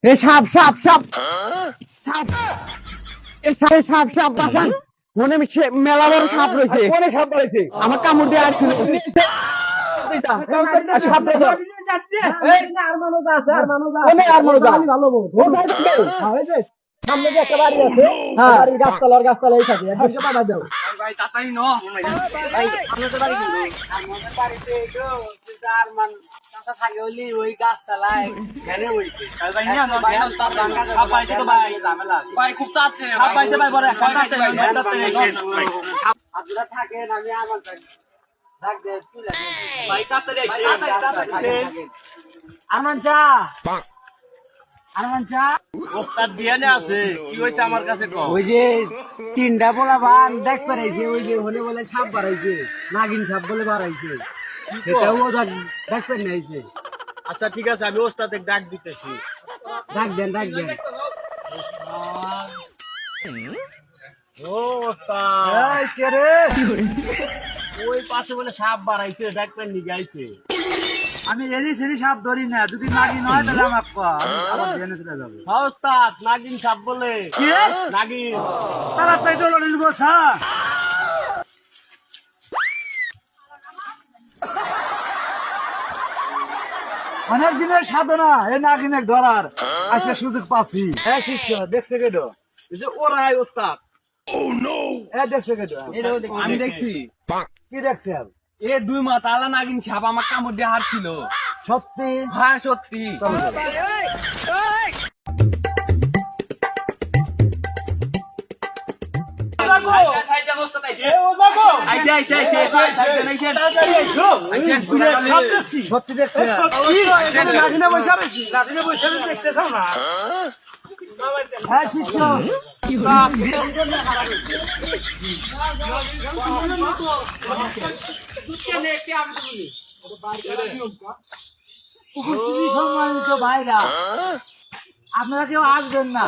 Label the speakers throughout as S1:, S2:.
S1: এ সাপ সাপ সাপ সাপ এ সাপে সাপ সাপ বাঁচান মনে মেলা বড় সাপ রয়েছে।
S2: কোনে সাপ বাড়াইছে?
S1: আমার কামড় দিয়ে আর ছিল সাপ
S2: সামনে যে একটা বাড়ি আছে, বাড়ির গাছতলার গাছতলাই থাকে, একদিকে বাধা দাও।
S3: ভাই তাতাই ন ভাই আমাদের বাড়ি কিন্তু আমাদের বাড়িতে তো চার মান কাঁচা থাকে হইলি ওই গাছতলায় ঘেরে হইছে ভাই না ঘের তার ধান কাটা সাপ পাইছে তো ভাই ঝামেলা ভাই খুব তাতে সাপ পাইছে ভাই বড় একটা তাতে আপনারা থাকেন আমি আমার ডাক দে তুলে ভাই তাতে আইছে আরমান চা আরমান চা
S4: ওস্তাদ দিয়ানে আছে কি হইছে আমার কাছে কও।
S3: ওই যে তিনটা বলা বান দেখ পারাইছে ওই যে হলে বলে সাপ বাড়াইছে নাগিন সাপ বলে বাড়াইছে সেটাও দেখ পার নাইছে।
S4: আচ্ছা ঠিক আছে আমি ওস্তাদকে ডাক দিতেছি।
S3: ডাক দেন ডাক দেন।
S4: ও ওস্তাদ
S2: এই কে রে?
S4: ওই পাশে বলে সাপ বাড়াইছে ডাক্তার নিয়ে আইছে।
S2: আমি এরি সেরি সাপ ধরি না, যদি নাগিন হয় তাহলে আমাকে কও, আমি আবার জেনে চলে যাবো।
S4: হ্যাঁ ওস্তাদ নাগিন সাপ বলে।
S2: কি
S4: নাগিন
S2: তাড়াতাড়ি ডলো নিব ছা। অনেক দিনের সাধনা এ নাগিনে ধরার আজকে সুযোগ পাচ্ছি। হ্যাঁ শিষ্য দেখছে কেটো?
S4: এই যে ওরাই ওস্তাদ।
S2: এ দেখছে কেটো?
S3: আমি দেখছি
S2: কি দেখছে?
S3: এ দুই মাথা আলা নাগিন সাপ আমার কামড় দিয়ে হারছিল।
S2: সত্যি?
S3: হ্যাঁ সত্যি।
S2: চলো সত্যি দেখছে? হ্যাঁ শিষ্য সম্মানিত ভাইরা, আপনারা কেউ আসবেন না,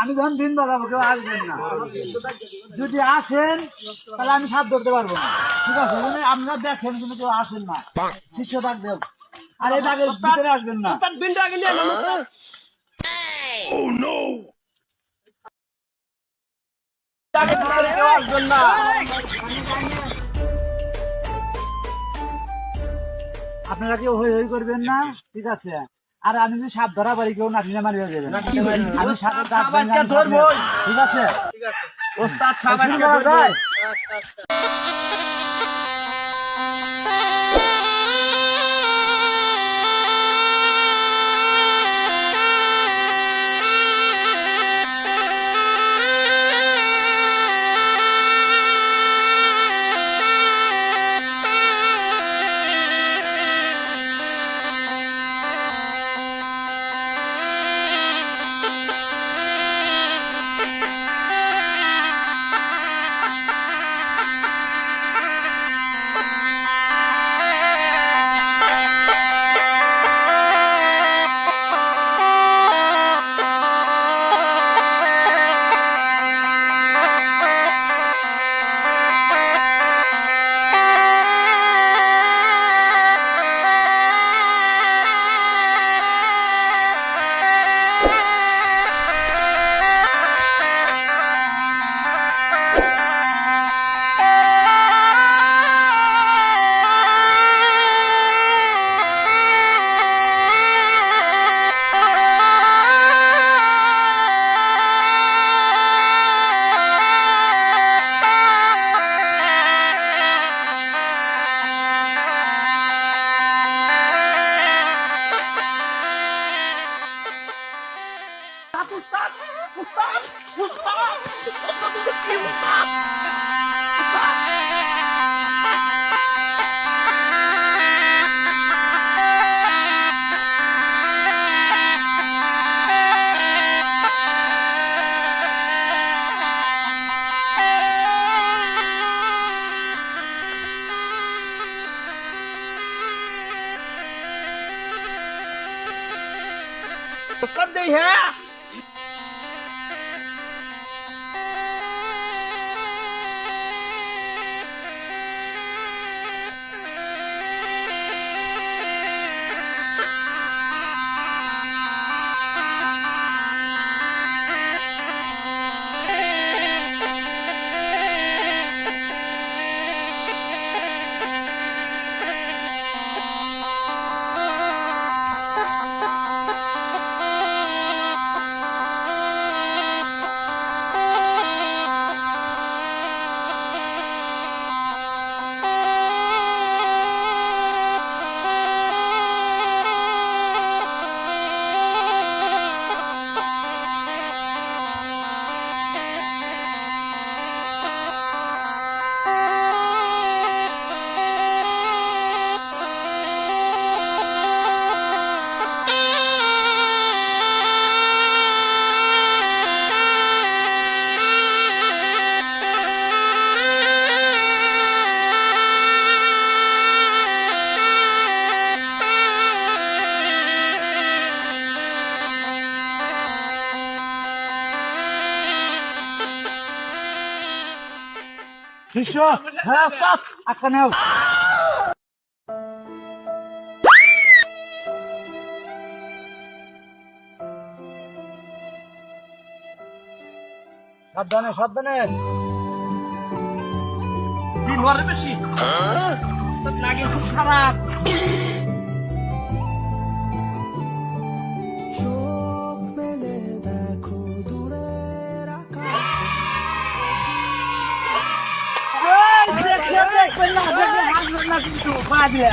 S2: আমি যখন দিন বাজাবো কেউ আসবেন না। যদি আসেন তাহলে আমি সাপ ধরতে পারবো না, ঠিক আছে? মানে আপনারা দেখেন কিন্তু কেউ আসেন না, শিষ্য ডাক দেব। আর এই দাগের ভিতরে আসবেন না। আপনারা কেউ হই হই করবেন না, ঠিক আছে? আর আমি যদি সাপ ধরা পারি কেউ নাটিনা মারিয়ে দেবেন, আমি সাপের দাঁত ভেঙে আমি সাপ নেব, ঠিক আছে?
S4: ওস্তাদ
S2: শুরু করা যায়?
S4: ওস্তাদ দেই হ্যাঁ
S2: শিষ্য হ্যাঁ স্টপ আক্কা নাও সাবধানে সাবধানে
S4: দিন মারে বেশি লাগে খুব খারাপ
S2: দেখবেন না দেখবেন না কিন্তু পা দিয়ে